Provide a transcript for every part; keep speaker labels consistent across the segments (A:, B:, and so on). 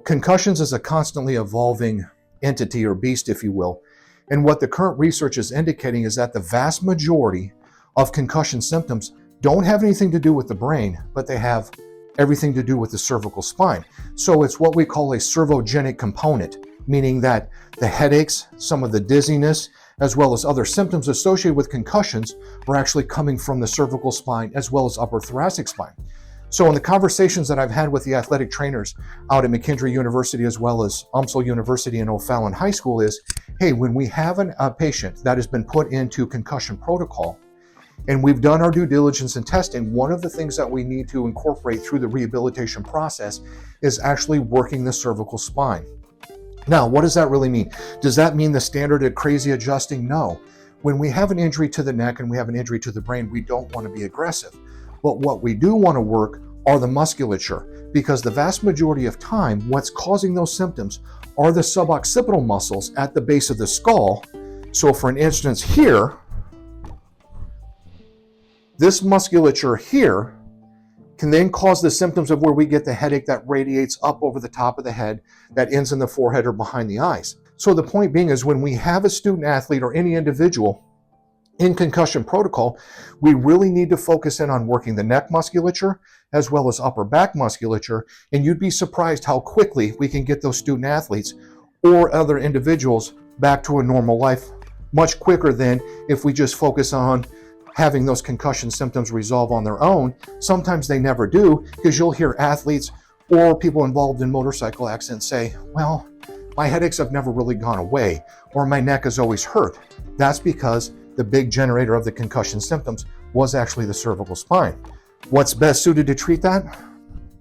A: Concussions is a constantly evolving entity or beast, if you will. And what the current research is indicating is that the vast majority of concussion symptoms don't have anything to do with the brain, but they have everything to do with the cervical spine. So it's what we call a servogenic component, meaning that the headaches, some of the dizziness, as well as other symptoms associated with concussions are actually coming from the cervical spine as well as upper thoracic spine. So in the conversations that I've had with the athletic trainers out at McKendree University as well as UMSL University and O'Fallon High School is, hey, when we have a patient that has been put into concussion protocol and we've done our due diligence and testing, one of the things that we need to incorporate through the rehabilitation process is actually working the cervical spine. Now, what does that really mean? Does that mean the standard of crazy adjusting? No. When we have an injury to the neck and we have an injury to the brain, we don't want to be aggressive. But what we do want to work are the musculature, because the vast majority of time, what's causing those symptoms are the suboccipital muscles at the base of the skull. So for an instance here, this musculature here can then cause the symptoms of where we get the headache that radiates up over the top of the head, that ends in the forehead or behind the eyes. So the point being is when we have a student athlete or any individual in concussion protocol, we really need to focus in on working the neck musculature as well as upper back musculature. And you'd be surprised how quickly we can get those student athletes or other individuals back to a normal life much quicker than if we just focus on having those concussion symptoms resolve on their own. Sometimes they never do, because you'll hear athletes or people involved in motorcycle accidents say, well, my headaches have never really gone away, or my neck has always hurt. That's because the big generator of the concussion symptoms was actually the cervical spine. What's best suited to treat that?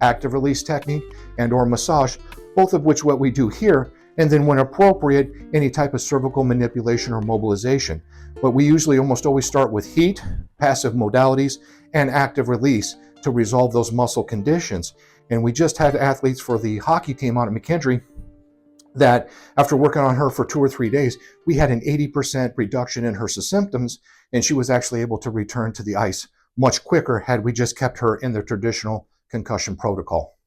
A: Active release technique and or massage, both of which what we do here, and then when appropriate, any type of cervical manipulation or mobilization. But we usually almost always start with heat, passive modalities, and active release to resolve those muscle conditions. And we just had athletes for the hockey team out at McKendree that after working on her for 2 or 3 days, we had an 80% reduction in her symptoms, and she was actually able to return to the ice much quicker had we just kept her in the traditional concussion protocol.